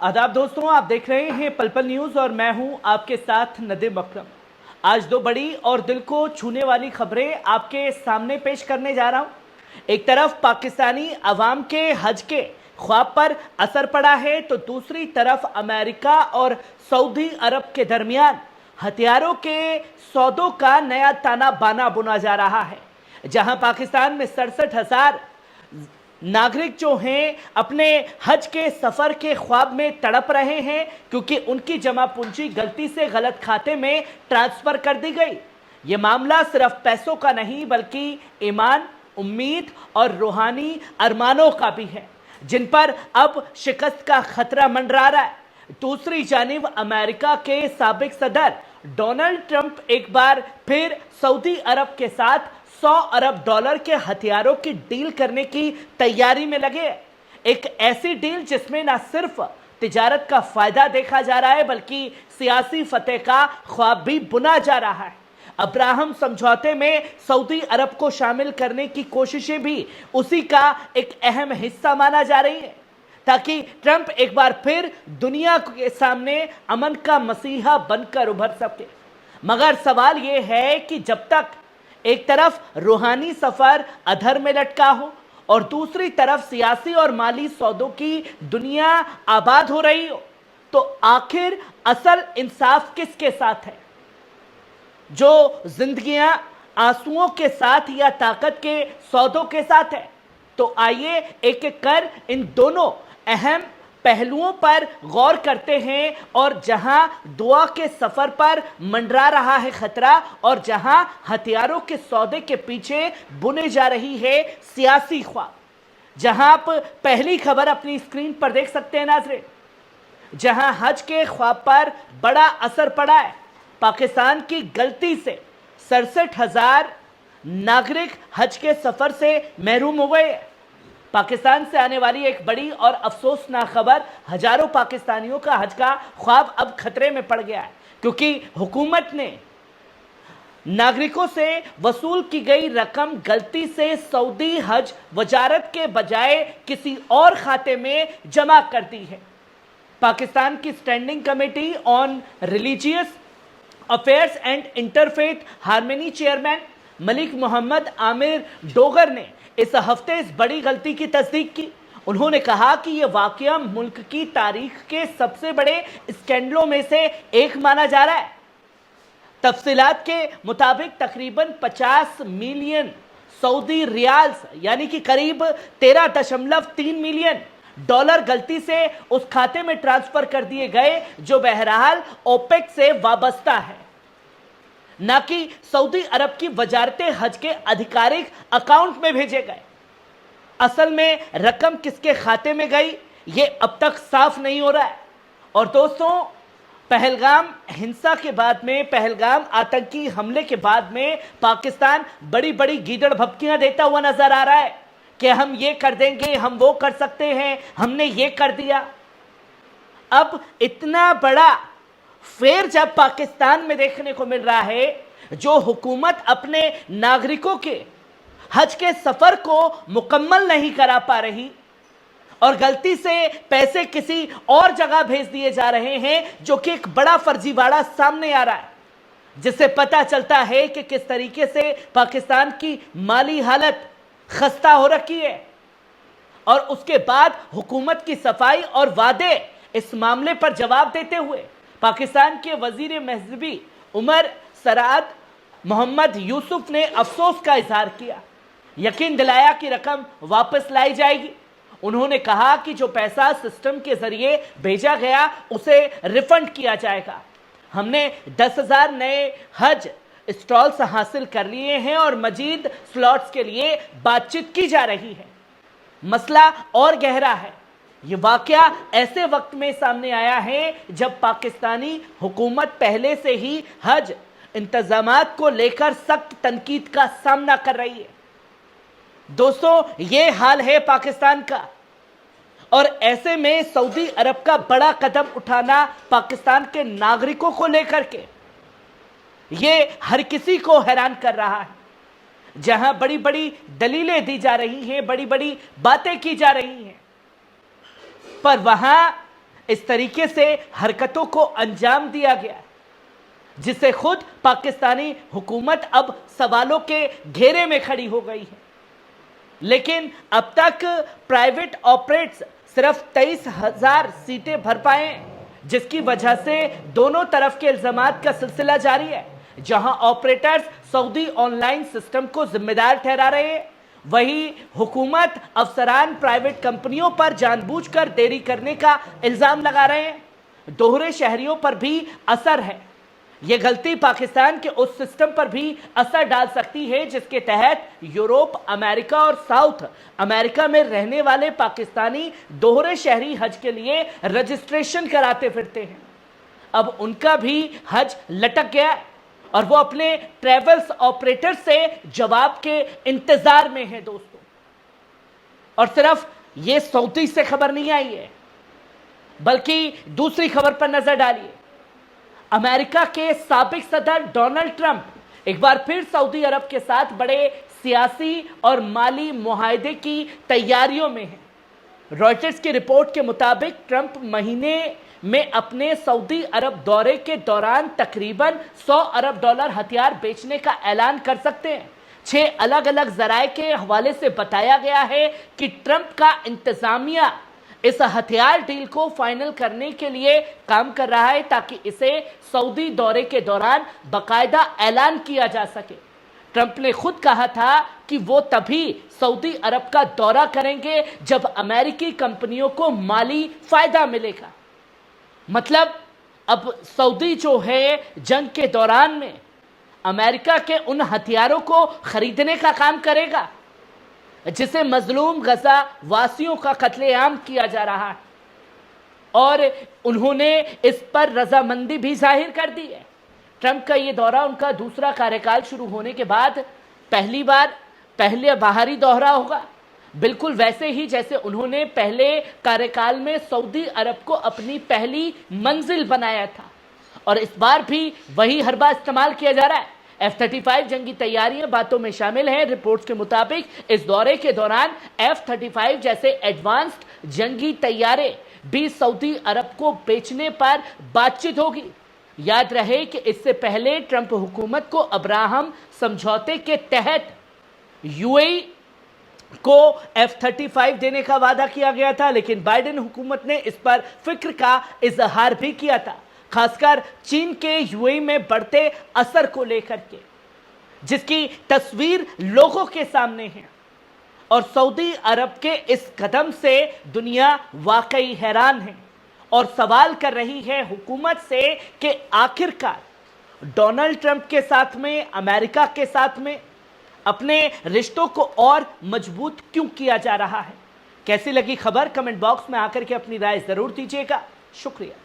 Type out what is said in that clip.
आदाब दोस्तों, आप देख रहे हैं पल पल न्यूज और मैं हूं आपके साथ नदीम अकरम। आज दो बड़ी और दिल को छूने वाली खबरें आपके सामने पेश करने जा रहा हूं। एक तरफ पाकिस्तानी अवाम के हज के ख्वाब पर असर पड़ा है, तो दूसरी तरफ अमेरिका और सऊदी अरब के दरमियान हथियारों के सौदों का नया ताना बाना बुना जा रहा है। जहां पाकिस्तान में 67,000 नागरिक जो हैं अपने हज के सफर के ख्वाब में तड़प रहे हैं, क्योंकि उनकी जमा पूंजी गलती से गलत खाते में ट्रांसफर कर दी गई। ये मामला सिर्फ पैसों का नहीं बल्कि ईमान, उम्मीद और रूहानी अरमानों का भी है, जिन पर अब शिकस्त का खतरा मंडरा रहा है। दूसरी जानिब अमेरिका के साबिक सदर डोनाल्ड ट्रंप एक बार फिर सऊदी अरब के साथ 100 अरब डॉलर के हथियारों की डील करने की तैयारी में लगे। एक ऐसी डील जिसमें न सिर्फ तिजारत का फायदा देखा जा रहा है बल्कि सियासी फतेह का ख्वाब भी बुना जा रहा है। अब्राहम समझौते में सऊदी अरब को शामिल करने की कोशिशें भी उसी का एक अहम हिस्सा माना जा रही है, ताकि ट्रंप एक बार फिर दुनिया के सामने अमन का मसीहा बनकर उभर सके। मगर सवाल यह है कि जब तक एक तरफ रूहानी सफर अधर में लटका हो और दूसरी तरफ सियासी और माली सौदों की दुनिया आबाद हो रही हो, तो आखिर असल इंसाफ किसके साथ है? जो जिंदगियां आंसुओं के साथ या ताकत के सौदों के साथ है? तो आइए एक एक कर इन दोनों अहम पहलुओं पर गौर करते हैं, और जहां दुआ के सफर पर मंडरा रहा है खतरा और जहां हथियारों के सौदे के पीछे बुने जा रही है सियासी ख्वाब। जहां आप पहली खबर अपनी स्क्रीन पर देख सकते हैं नाज़रीन, जहां हज के ख्वाब पर बड़ा असर पड़ा है। पाकिस्तान की गलती से 67,000 नागरिक हज के सफर से महरूम हो गए। पाकिस्तान से आने वाली एक बड़ी और अफसोसनाक खबर, हजारों पाकिस्तानियों का हज का ख्वाब अब खतरे में पड़ गया है, क्योंकि हुकूमत ने नागरिकों से वसूल की गई रकम गलती से सऊदी हज वजारत के बजाय किसी और खाते में जमा कर दी है। पाकिस्तान की standing committee on religious affairs and interfaith harmony chairman Malik Mohammad Amir Dogar ने इस हफ्ते इस बड़ी गलती की तस्दीक की। उन्होंने कहा कि यह वाकया मुल्क की तारीख के सबसे बड़े स्कैंडलों में से एक माना जा रहा है। तफसीलात के मुताबिक तकरीबन 50 मिलियन सऊदी रियाल्स यानी कि करीब 13.3 मिलियन डॉलर गलती से उस खाते में ट्रांसफर कर दिए गए जो बहरहाल ओपेक से वाबस्ता है, न कि सऊदी अरब की वजारत हज के आधिकारिक अकाउंट में भेजे गए। असल में रकम किसके खाते में गई ये अब तक साफ नहीं हो रहा है। और दोस्तों, पहलगाम हिंसा के बाद में, पहलगाम आतंकी हमले के बाद में पाकिस्तान बड़ी बड़ी गीदड़ भपकियां देता हुआ नजर आ रहा है कि हम ये कर देंगे, हम वो कर सकते हैं, हमने ये कर दिया। अब इतना बड़ा फेर जब पाकिस्तान में देखने को मिल रहा है, जो हुकूमत अपने नागरिकों के हज के सफर को मुकम्मल नहीं करा पा रही और गलती से पैसे किसी और जगह भेज दिए जा रहे हैं, जो कि एक बड़ा फर्जीवाड़ा सामने आ रहा है, जिससे पता चलता है कि किस तरीके से पाकिस्तान की माली हालत खस्ता हो रखी है। और उसके बाद हुकूमत की सफाई और वादे इस मामले पर जवाब देते हुए पाकिस्तान के वजीर महजबी उमर सराद मोहम्मद यूसुफ ने अफसोस का इजहार किया, यकीन दिलाया कि रकम वापस लाई जाएगी। उन्होंने कहा कि जो पैसा सिस्टम के जरिए भेजा गया उसे रिफंड किया जाएगा। हमने 10,000 नए हज स्टॉल्स हासिल कर लिए हैं और मजीद स्लॉट्स के लिए बातचीत की जा रही है। मसला और गहरा है। ये वाकया ऐसे वक्त में सामने आया है जब पाकिस्तानी हुकूमत पहले से ही हज इंतजामात को लेकर सख्त तनकीद का सामना कर रही है। दोस्तों, ये हाल है पाकिस्तान का, और ऐसे में सऊदी अरब का बड़ा कदम उठाना पाकिस्तान के नागरिकों को लेकर के ये हर किसी को हैरान कर रहा है। जहां बड़ी बड़ी दलीलें दी जा रही हैं, बड़ी बड़ी बातें की जा रही हैं, पर वहां इस तरीके से हरकतों को अंजाम दिया गया है, जिससे खुद पाकिस्तानी हुकूमत अब सवालों के घेरे में खड़ी हो गई है। लेकिन अब तक प्राइवेट ऑपरेटर्स सिर्फ 23,000 सीटें भर पाए हैं, जिसकी वजह से दोनों तरफ के इल्जामात का सिलसिला जारी है। जहां ऑपरेटर्स सऊदी ऑनलाइन सिस्टम को जिम्मेदार ठहरा रहे हैं, वहीं हुकूमत अफसरान प्राइवेट कंपनियों पर जानबूझकर देरी करने का इल्जाम लगा रहे हैं। दोहरे शहरियों पर भी असर है। यह गलती पाकिस्तान के उस सिस्टम पर भी असर डाल सकती है जिसके तहत यूरोप, अमेरिका और साउथ अमेरिका में रहने वाले पाकिस्तानी दोहरे शहरी हज के लिए रजिस्ट्रेशन कराते फिरते हैं। अब उनका भी हज लटक गया है और वो अपने ट्रैवल्स ऑपरेटर से जवाब के इंतजार में है दोस्तों। और सिर्फ ये सऊदी से खबर नहीं आई है, बल्कि दूसरी खबर पर नजर डालिए। अमेरिका के साबिक सदर डोनाल्ड ट्रंप एक बार फिर सऊदी अरब के साथ बड़े सियासी और माली मुआहदे की तैयारियों में हैं। रॉयटर्स की रिपोर्ट के मुताबिक ट्रंप महीने में अपने सऊदी अरब दौरे के दौरान तकरीबन 100 अरब डॉलर हथियार बेचने का ऐलान कर सकते हैं। 6 अलग अलग जराये के हवाले से बताया गया है कि ट्रंप का इंतजामिया इस हथियार डील को फाइनल करने के लिए काम कर रहा है, ताकि इसे सऊदी दौरे के दौरान बाकायदा ऐलान किया जा सके। ट्रंप ने खुद कहा था कि वो तभी सऊदी अरब का दौरा करेंगे जब अमेरिकी कंपनियों को माली फायदा मिलेगा। मतलब अब सऊदी जो है जंग के दौरान में अमेरिका के उन हथियारों को खरीदने का काम करेगा जिसे मजलूम गजा वासियों का कत्लेआम किया जा रहा है, और उन्होंने इस पर रजामंदी भी जाहिर कर दी है। ट्रंप का ये दौरा उनका दूसरा कार्यकाल शुरू होने के बाद पहले बाहरी दौरा होगा, बिल्कुल वैसे ही जैसे उन्होंने पहले कार्यकाल में सऊदी अरब को अपनी पहली मंजिल बनाया था। और इस बार भी वही हरबा इस्तेमाल किया जा रहा है। F-35 जंगी तैयारियां बातों में शामिल हैं। रिपोर्ट्स के मुताबिक इस दौरे के दौरान F-35 जैसे एडवांस्ड जंगी तैयारे भी सऊदी अरब को बेचने पर बातचीत होगी। याद रहे कि इससे पहले ट्रंप हुकूमत को अब्राहम समझौते के तहत यूएई को F-35 देने का वादा किया गया था, लेकिन बाइडेन हुकूमत ने इस पर फिक्र का इजहार भी किया था, खासकर चीन के यूएई में बढ़ते असर को लेकर के, जिसकी तस्वीर लोगों के सामने है। और सऊदी अरब के इस कदम से दुनिया वाकई हैरान है और सवाल कर रही है हुकूमत से कि आखिरकार डोनाल्ड ट्रंप के साथ में, अमेरिका के साथ में अपने रिश्तों को और मजबूत क्यों किया जा रहा है। कैसी लगी खबर? कमेंट बॉक्स में आकर के अपनी राय जरूर दीजिएगा। शुक्रिया।